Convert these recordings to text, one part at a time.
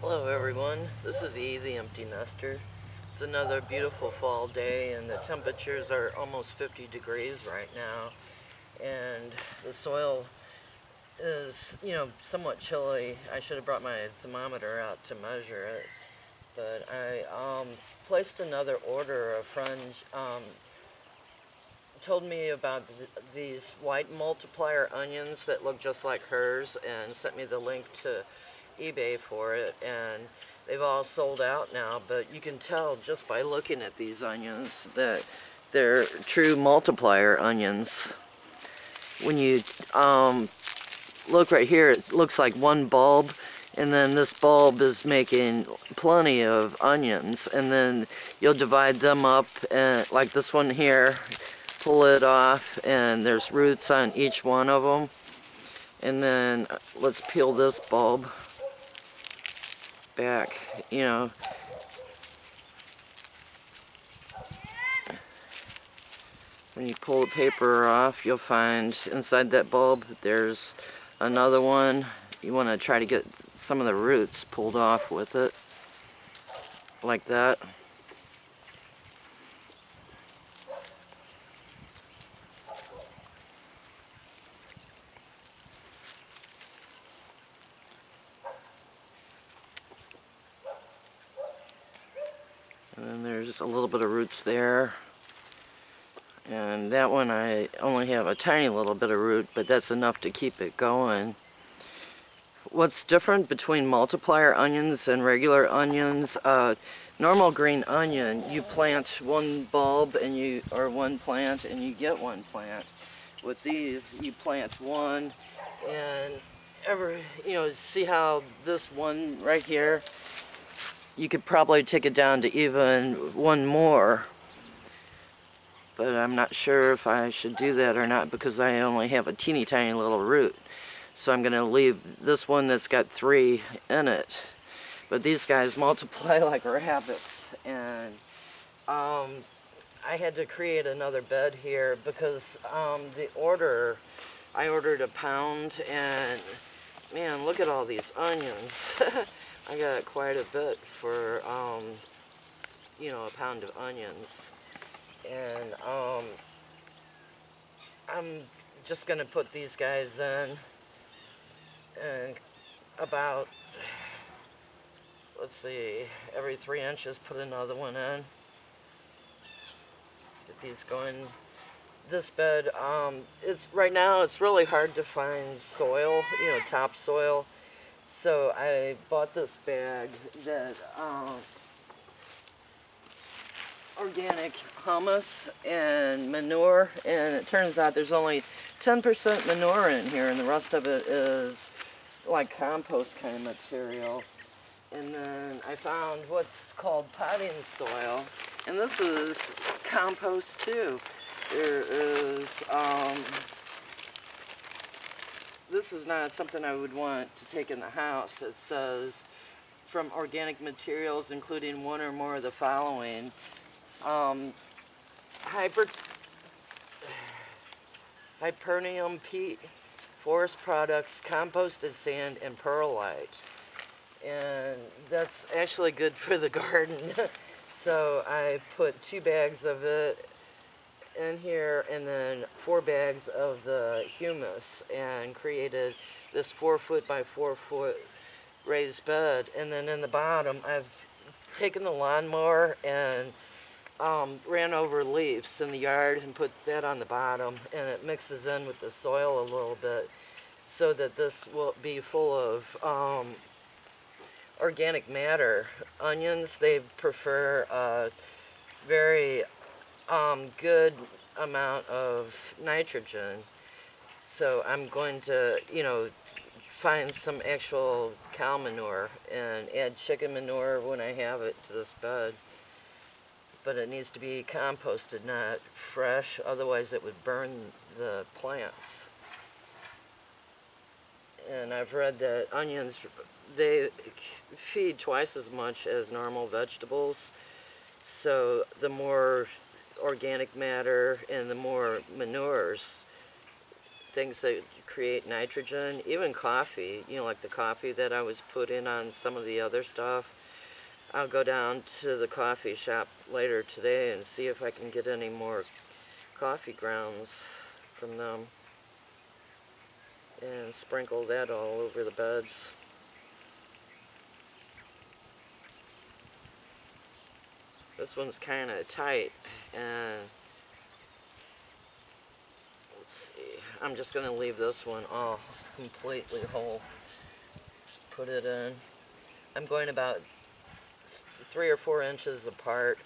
Hello everyone, this is E, the Empty Nester. It's another beautiful fall day and the temperatures are almost 50 degrees right now. And the soil is, somewhat chilly. I should have brought my thermometer out to measure it. But I placed another order. A friend told me about these white multiplier onions that look just like hers and sent me the link to eBay for it, and they've all sold out now, but you can tell just by looking at these onions that they're true multiplier onions. When you look right here, it looks like one bulb, and then this bulb is making plenty of onions, and then you'll divide them up, and like this one here, pull it off, and there's roots on each one of them. And then let's peel this bulb back, when you pull the paper off, you'll find inside that bulb there's another one. You want to try to get some of the roots pulled off with it, like that. And then there's a little bit of roots there. And that one I only have a tiny little bit of root, but that's enough to keep it going. What's different between multiplier onions and regular onions? Normal green onion, you plant one bulb and or one plant and you get one plant. With these, you plant one and see how this one right here, you could probably take it down to even one more. But I'm not sure if I should do that or not because I only have a teeny tiny little root. So I'm going to leave this one that's got 3 in it. But these guys multiply like rabbits. And I had to create another bed here because I ordered a pound, and man, look at all these onions. I got quite a bit for, a pound of onions. And I'm just going to put these guys in, and about, let's see, every 3 inches put another one in. Get these going. This bed, right now it's really hard to find soil, topsoil. So I bought this bag that organic humus and manure, and it turns out there's only 10% manure in here, and the rest of it is like compost kind of material. And then I found what's called potting soil, and this is compost too. There is this is not something I would want to take in the house. It says from organic materials including one or more of the following: Hypernium peat, forest products, composted sand, and perlite. And that's actually good for the garden. So I put 2 bags of it in here and then 4 bags of the humus and created this 4 foot by 4 foot raised bed. And then in the bottom I've taken the lawnmower and ran over leaves in the yard and put that on the bottom, and it mixes in with the soil a little bit so that this will be full of organic matter. Onions, they prefer a very good amount of nitrogen, so I'm going to find some actual cow manure and add chicken manure when I have it to this bed. But it needs to be composted, not fresh, otherwise it would burn the plants. And I've read that onions, they feed twice as much as normal vegetables, so the more organic matter and the more manures, things that create nitrogen. Even coffee, you know, like the coffee that I was putting on some of the other stuff. I'll go down to the coffee shop later today and see if I can get any more coffee grounds from them and sprinkle that all over the beds. This one's kind of tight, and let's see, I'm just going to leave this one all completely whole. Put it in. I'm going about 3 or 4 inches apart,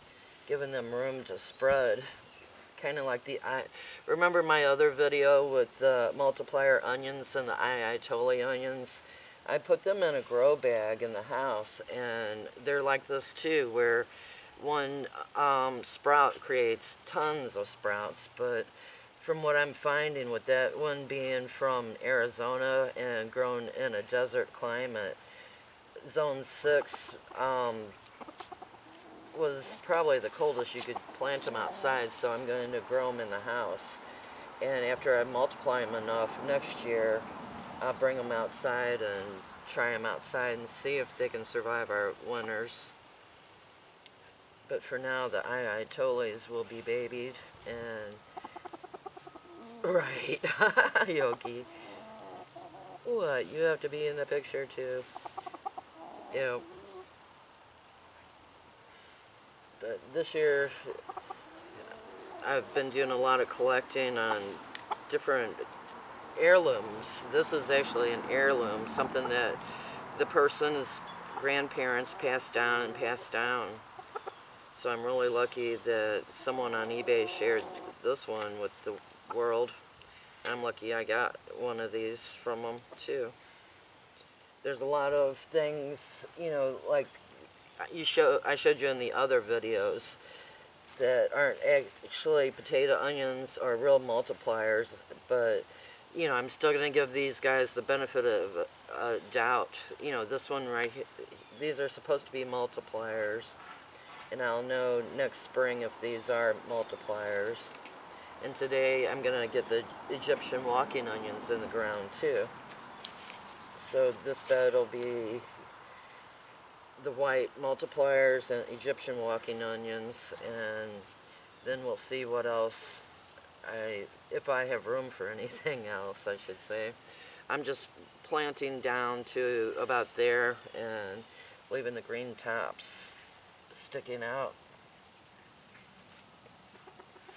giving them room to spread. Kind of like remember my other video with the multiplier onions and the totally onions? I put them in a grow bag in the house, and they're like this too, where one sprout creates tons of sprouts. But from what I'm finding, with that one being from Arizona and grown in a desert climate, zone 6 was probably the coldest you could plant them outside, so I'm going to grow them in the house. And after I multiply them enough next year, I'll bring them outside and try them outside and see if they can survive our winters. But for now, the toles will be babied, and right, Yogi. What? You have to be in the picture too. Yep. But this year, I've been doing a lot of collecting on different heirlooms. This is actually an heirloom, something that the person's grandparents passed down and passed down. So I'm really lucky that someone on eBay shared this one with the world. I'm lucky I got one of these from them too. There's a lot of things, you know, like I showed you in the other videos that aren't actually potato onions or real multipliers, but you know, I'm still going to give these guys the benefit of doubt. You know, this one right here, these are supposed to be multipliers, and I'll know next spring if these are multipliers. And today I'm going to get the Egyptian walking onions in the ground too. So this bed will be the white multipliers and Egyptian walking onions, and then we'll see what else, if I have room for anything else, I should say. I'm just planting down to about there and leaving the green tops sticking out.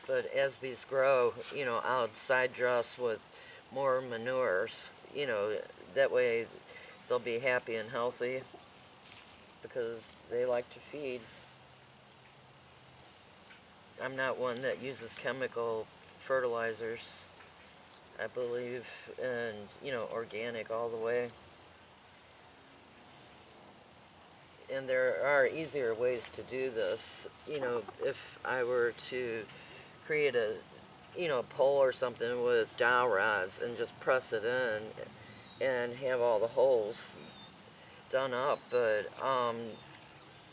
But as these grow, you know, I'll side dress with more manures, you know, that way they'll be happy and healthy, because they like to feed. I'm not one that uses chemical fertilizers. I believe in, you know, organic all the way. And there are easier ways to do this. You know, if I were to create a, you know, pole or something with dowel rods and just press it in and have all the holes done up, but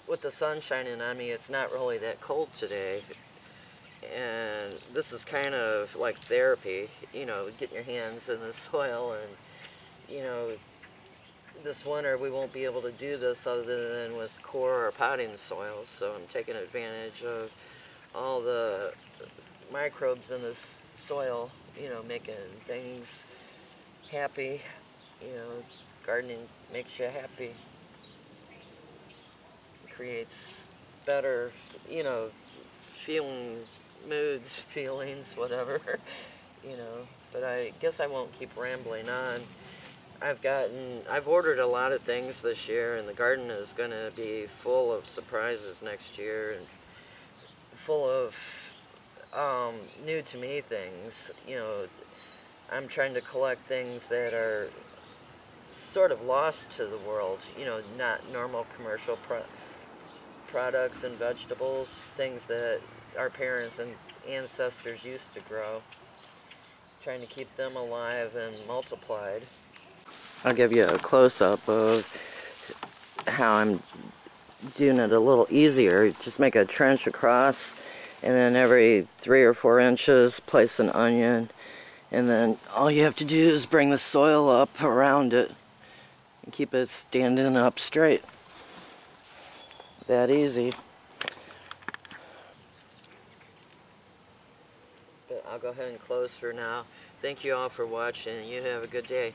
with the sun shining on me, it's not really that cold today, and this is kind of like therapy, you know, getting your hands in the soil. And you know, this winter we won't be able to do this other than with core or potting soil, so I'm taking advantage of all the microbes in this soil, you know, making things happy. You know, gardening makes you happy. It creates better, you know, feelings, whatever, you know. But I guess I won't keep rambling on. I've ordered a lot of things this year, and the garden is going to be full of surprises next year, and full of new to me things. You know, I'm trying to collect things that are sort of lost to the world, you know, not normal commercial products and vegetables, things that our parents and ancestors used to grow, trying to keep them alive and multiplied. I'll give you a close-up of how I'm doing it a little easier. Just make a trench across, and then every 3 or 4 inches place an onion, And then all you have to do is bring the soil up around it and keep it standing up straight. That easy. But I'll go ahead and close for now. Thank you all for watching. You have a good day.